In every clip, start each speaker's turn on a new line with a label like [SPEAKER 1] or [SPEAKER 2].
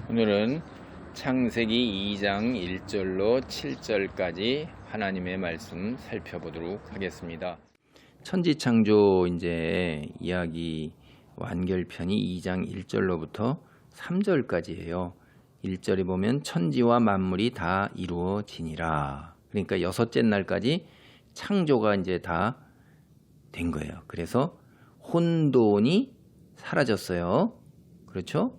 [SPEAKER 1] 오늘은 창세기 2장 1절로 7절까지 하나님의 말씀 살펴보도록 하겠습니다. 천지창조 이제 이야기 완결편이 2장 1절로부터 3절까지예요. 1절에 보면 천지와 만물이 다 이루어지니라. 그러니까 여섯째 날까지 창조가 이제 다 된 거예요. 그래서 혼돈이 사라졌어요. 그렇죠?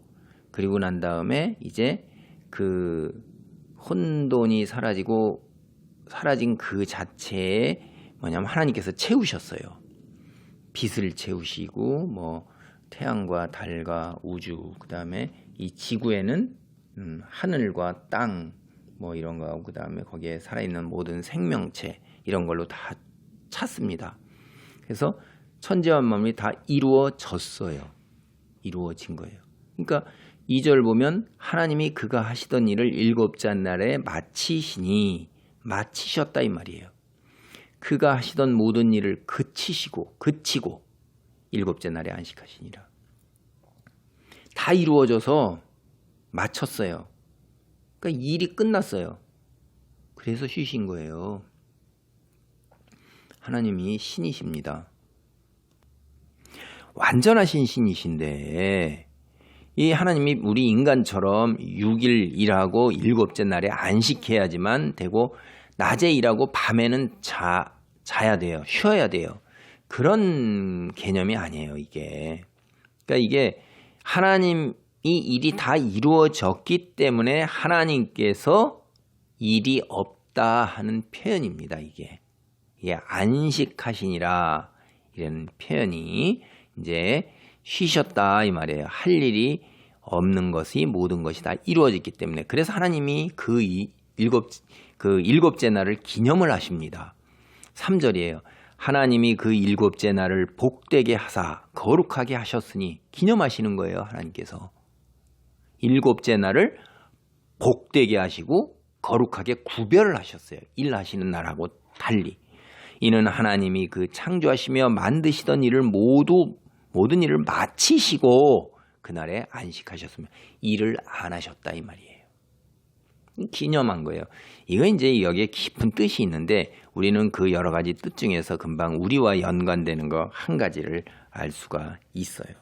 [SPEAKER 1] 그리고 난 다음에 이제 그 혼돈이 사라진 그 자체에 뭐냐면 하나님께서 채우셨어요. 빛을 채우시고 뭐 태양과 달과 우주, 그다음에 이 지구에는 하늘과 땅 뭐 이런 거하고 그다음에 거기에 살아있는 모든 생명체 이런 걸로 다 찼습니다. 그래서 천지와 만물이 다 이루어졌어요. 이루어진 거예요. 그러니까 2절 보면 하나님이 그가 하시던 일을 일곱째 날에 마치셨다 이 말이에요. 그가 하시던 모든 일을 그치고 일곱째 날에 안식하시니라. 다 이루어져서 마쳤어요. 그러니까 일이 끝났어요. 그래서 쉬신 거예요. 하나님이 신이십니다. 완전하신 신이신데 이 하나님이 우리 인간처럼 6일 일하고 일곱째 날에 안식해야지만 되고 낮에 일하고 밤에는 자야 돼요. 쉬어야 돼요. 그런 개념이 아니에요, 이게. 그러니까 이게 하나님이 일이 다 이루어졌기 때문에 하나님께서 일이 없다 하는 표현입니다, 이게. 이게 안식하시니라 이런 표현이 이제 쉬셨다 이 말이에요. 할 일이 없는 것이 모든 것이 다 이루어졌기 때문에. 그래서 하나님이 그 일곱째 날을 기념을 하십니다. 3절이에요. 하나님이 그 일곱째 날을 복되게 하사 거룩하게 하셨으니 기념하시는 거예요. 하나님께서 일곱째 날을 복되게 하시고 거룩하게 구별을 하셨어요. 일하시는 날하고 달리. 이는 하나님이 그 창조하시며 만드시던 일을 모든 일을 마치시고 그날에 안식하셨으며 일을 안 하셨다 이 말이에요. 기념한 거예요. 이거 이제 여기에 깊은 뜻이 있는데 우리는 그 여러 가지 뜻 중에서 금방 우리와 연관되는 거 한 가지를 알 수가 있어요.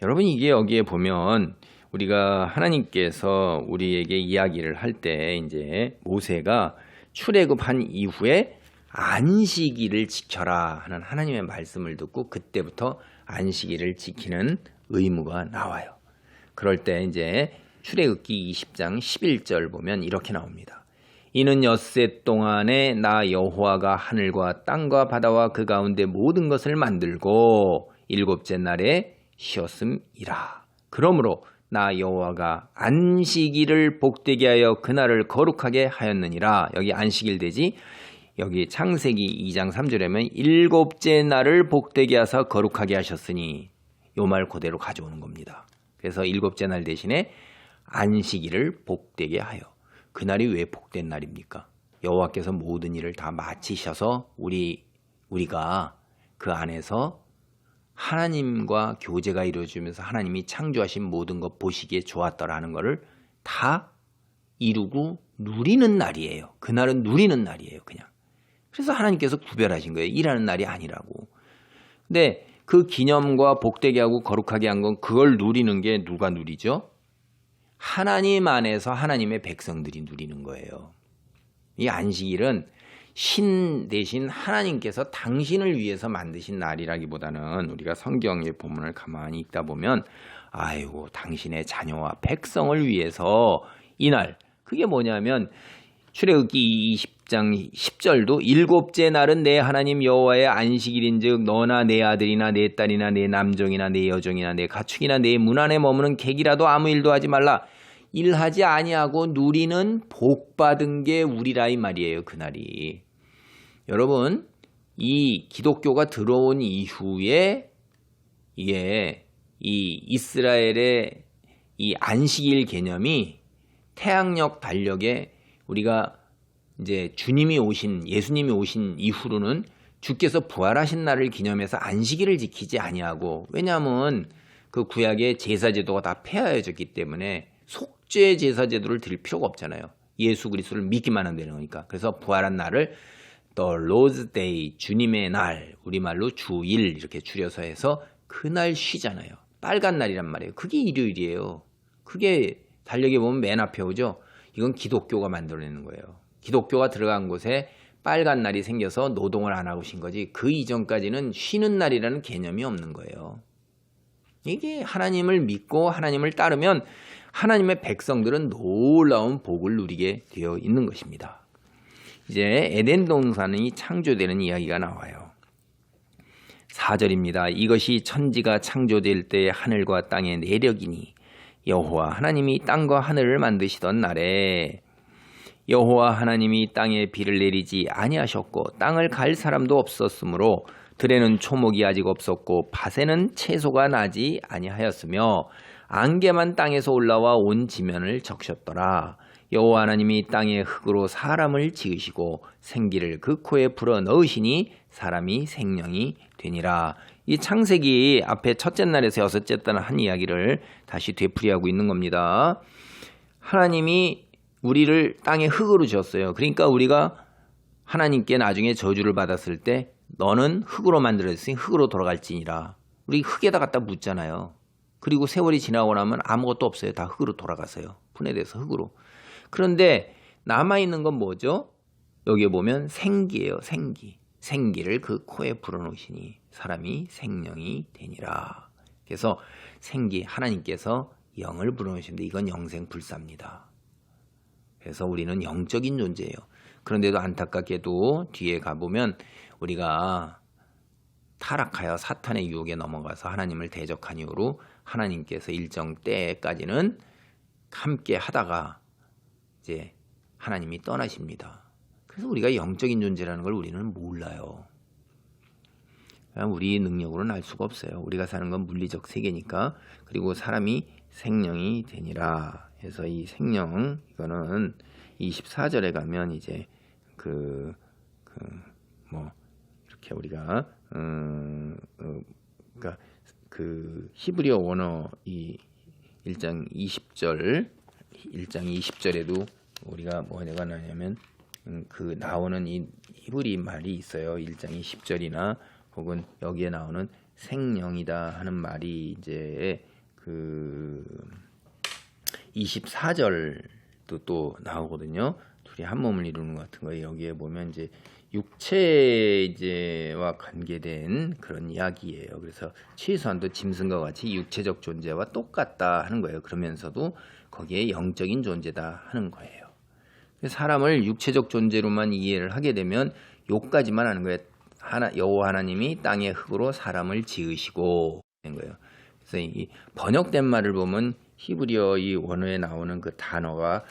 [SPEAKER 1] 여러분 이게 여기에 보면 우리가 하나님께서 우리에게 이야기를 할 때 이제 모세가 출애굽한 이후에 안식일을 지켜라 하는 하나님의 말씀을 듣고 그때부터 안식일을 지키는 의무가 나와요. 그럴 때 이제 출애굽기 20장 11절 보면 이렇게 나옵니다. 이는 엿새 동안에 나 여호와가 하늘과 땅과 바다와 그 가운데 모든 것을 만들고 일곱째 날에 쉬었음이라. 그러므로 나 여호와가 안식일을 복되게 하여 그날을 거룩하게 하였느니라. 여기 안식일 되지. 여기 창세기 2장 3절에면 일곱째 날을 복되게 하사 거룩하게 하셨으니 요 말 그대로 가져오는 겁니다. 그래서 일곱째 날 대신에 안식일을 복되게 하여. 그날이 왜 복된 날입니까? 여호와께서 모든 일을 다 마치셔서 우리가 그 안에서 하나님과 교제가 이루어지면서 하나님이 창조하신 모든 것 보시기에 좋았더라는 것을 다 이루고 누리는 날이에요. 그날은 누리는 날이에요. 그냥. 그래서 하나님께서 구별하신 거예요. 일하는 날이 아니라고. 근데 그 기념과 복되게 하고 거룩하게 한 건 그걸 누리는 게 누가 누리죠? 하나님 안에서 하나님의 백성들이 누리는 거예요. 이 안식일은 신 대신 하나님께서 당신을 위해서 만드신 날이라기보다는 우리가 성경의 본문을 가만히 읽다 보면 아이고 당신의 자녀와 백성을 위해서 이 날, 그게 뭐냐면 출애굽기 20장 10절도 일곱째 날은 내 하나님 여호와의 안식일인즉 너나 내 아들이나 내 딸이나 내 남종이나 내 여종이나 내 가축이나 내 문 안에 머무는 객이라도 아무 일도 하지 말라. 일하지 아니하고 누리는 복받은 게 우리라 이 말이에요. 그날이. 여러분 이 기독교가 들어온 이후에 이게 이 이스라엘의 이 안식일 개념이 태양력 달력에 우리가 이제 예수님이 오신 이후로는 주께서 부활하신 날을 기념해서 안식일을 지키지 아니하고, 왜냐하면 그 구약의 제사 제도가 다 폐하여졌기 때문에 속죄 제사 제도를 드릴 필요가 없잖아요. 예수 그리스도를 믿기만 하면 되는 거니까. 그래서 부활한 날을 The Lord's Day, 주님의 날, 우리말로 주일 이렇게 줄여서 해서 그날 쉬잖아요. 빨간 날이란 말이에요. 그게 일요일이에요. 그게 달력에 보면 맨 앞에 오죠. 이건 기독교가 만들어내는 거예요. 기독교가 들어간 곳에 빨간 날이 생겨서 노동을 안 하고 쉰 거지. 그 이전까지는 쉬는 날이라는 개념이 없는 거예요. 이게 하나님을 믿고 하나님을 따르면 하나님의 백성들은 놀라운 복을 누리게 되어 있는 것입니다. 이제 에덴 동산이 창조되는 이야기가 나와요. 4절입니다. 이것이 천지가 창조될 때 하늘과 땅의 내력이니 여호와 하나님이 땅과 하늘을 만드시던 날에 여호와 하나님이 땅에 비를 내리지 아니하셨고 땅을 갈 사람도 없었으므로 들에는 초목이 아직 없었고 밭에는 채소가 나지 아니하였으며 안개만 땅에서 올라와 온 지면을 적셨더라. 여호와 하나님이 땅의 흙으로 사람을 지으시고 생기를 그 코에 불어 넣으시니 사람이 생명이 되니라. 이 창세기 앞에 첫째 날에서 여섯째 날 한 이야기를 다시 되풀이하고 있는 겁니다. 하나님이 우리를 땅의 흙으로 지었어요. 그러니까 우리가 하나님께 나중에 저주를 받았을 때 너는 흙으로 만들어졌으니 흙으로 돌아갈지니라. 우리 흙에다 갖다 묻잖아요. 그리고 세월이 지나고 나면 아무것도 없어요. 다 흙으로 돌아가서요. 분해돼서 흙으로. 그런데 남아있는 건 뭐죠? 여기에 보면 생기예요. 생기. 생기를 그 코에 불어넣으시니 사람이 생명이 되니라. 그래서 생기, 하나님께서 영을 불어넣으시는데 이건 영생불사입니다. 그래서 우리는 영적인 존재예요. 그런데도 안타깝게도 뒤에 가보면 우리가 타락하여 사탄의 유혹에 넘어가서 하나님을 대적한 이후로 하나님께서 일정 때까지는 함께 하다가 이제 하나님이 떠나십니다. 그래서 우리가 영적인 존재라는 걸 우리는 몰라요. 우리 능력으로는 알 수가 없어요. 우리가 사는 건 물리적 세계니까. 그리고 사람이 생명이 되니라. 그래서 이 생명 이거는 24절에 가면 이제 이렇게 우리가 그러니까 그 히브리어 원어 이 1장 20절에도 우리가 뭐가 나냐면 그 나오는 이 히브리 말이 있어요. 1장 20절이나 혹은 여기에 나오는 생명이다 하는 말이 이제 그 24절도 또 나오거든요. 둘이 한 몸을 이루는 것 같은 거예요. 여기에 보면 이제 육체와 관계된 그런 이야기예요. 그래서 최소한도 짐승과 같이 육체적 존재와 똑같다 하는 거예요. 그러면서도 거기에 영적인 존재다 하는 거예요. 사람을 육체적 존재로만 이해를 하게 되면 요까지만 하는 거예요. 여호와 하나님이 땅의 흙으로 사람을 지으시고 된 거예요. 그래서 이 번역된 말을 보면 히브리어 이 원어에 나오는 그 단어가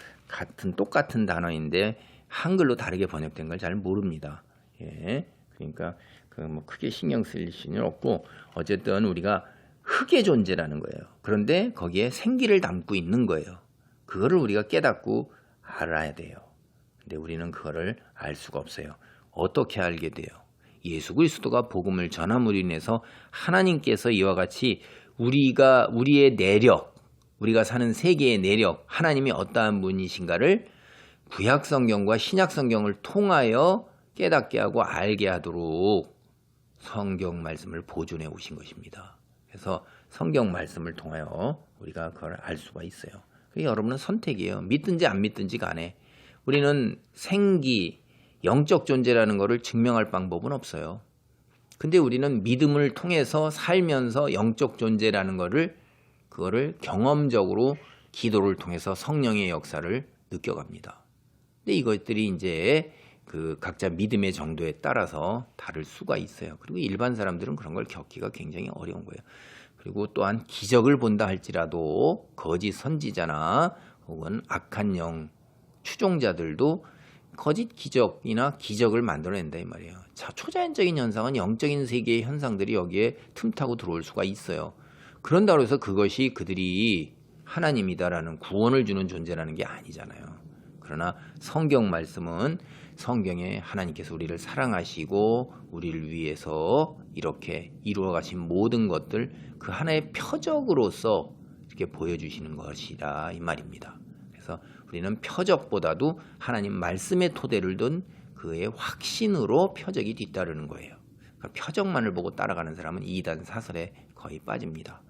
[SPEAKER 1] 똑같은 단어인데 한글로 다르게 번역된 걸 잘 모릅니다. 예, 그러니까 뭐 크게 신경 쓸 필요는 없고 어쨌든 우리가 흙의 존재라는 거예요. 그런데 거기에 생기를 담고 있는 거예요. 그거를 우리가 깨닫고 알아야 돼요. 근데 우리는 그거를 알 수가 없어요. 어떻게 알게 돼요? 예수 그리스도가 복음을 전함으로 인해서 하나님께서 이와 같이 우리의 내력, 우리가 사는 세계의 내력, 하나님이 어떠한 분이신가를 구약 성경과 신약 성경을 통하여 깨닫게 하고 알게 하도록 성경 말씀을 보존해 오신 것입니다. 그래서 성경 말씀을 통하여 우리가 그걸 알 수가 있어요. 여러분은 선택이에요. 믿든지 안 믿든지 간에 우리는 생기, 영적 존재라는 것을 증명할 방법은 없어요. 근데 우리는 믿음을 통해서 살면서 영적 존재라는 그거를 경험적으로 기도를 통해서 성령의 역사를 느껴갑니다. 근데 이것들이 이제 그 각자 믿음의 정도에 따라서 다를 수가 있어요. 그리고 일반 사람들은 그런 걸 겪기가 굉장히 어려운 거예요. 그리고 또한 기적을 본다 할지라도 거짓 선지자나 혹은 악한 영, 추종자들도 거짓 기적이나 기적을 만들어낸다 이 말이에요. 초자연적인 현상은 영적인 세계의 현상들이 여기에 틈타고 들어올 수가 있어요. 그런다고 해서 그것이 그들이 하나님이다라는 구원을 주는 존재라는 게 아니잖아요. 그러나 성경 말씀은 성경에 하나님께서 우리를 사랑하시고 우리를 위해서 이렇게 이루어 가신 모든 것들 그 하나의 표적으로서 이렇게 보여주시는 것이다 이 말입니다. 그래서 우리는 표적보다도 하나님 말씀의 토대를 둔 그의 확신으로 표적이 뒤따르는 거예요. 그러니까 표적만을 보고 따라가는 사람은 이단 사설에 거의 빠집니다.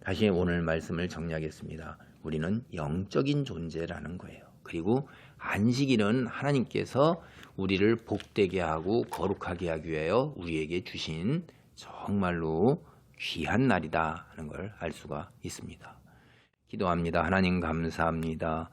[SPEAKER 1] 다시 오늘 말씀을 정리하겠습니다. 우리는 영적인 존재라는 거예요. 그리고 안식일은 하나님께서 우리를 복되게 하고 거룩하게 하기 위하여 우리에게 주신 정말로 귀한 날이다 하는 걸 알 수가 있습니다. 기도합니다. 하나님 감사합니다.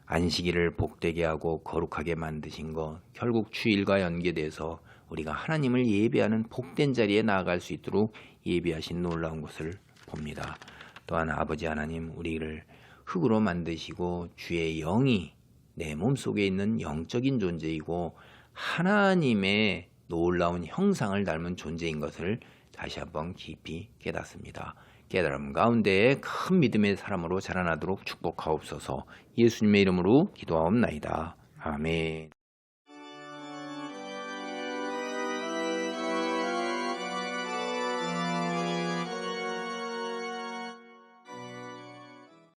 [SPEAKER 1] 안식일을 복되게 하고 거룩하게 만드신 것, 결국 주일과 연계돼서 우리가 하나님을 예배하는 복된 자리에 나아갈 수 있도록 예배하신 놀라운 것을 봅니다. 또한 아버지 하나님, 우리를 흙으로 만드시고 주의 영이 내 몸속에 있는 영적인 존재이고 하나님의 놀라운 형상을 닮은 존재인 것을 다시 한번 깊이 깨닫습니다. 깨달음 가운데 큰 믿음의 사람으로 자라나도록 축복하옵소서. 예수님의 이름으로 기도하옵나이다. 아멘.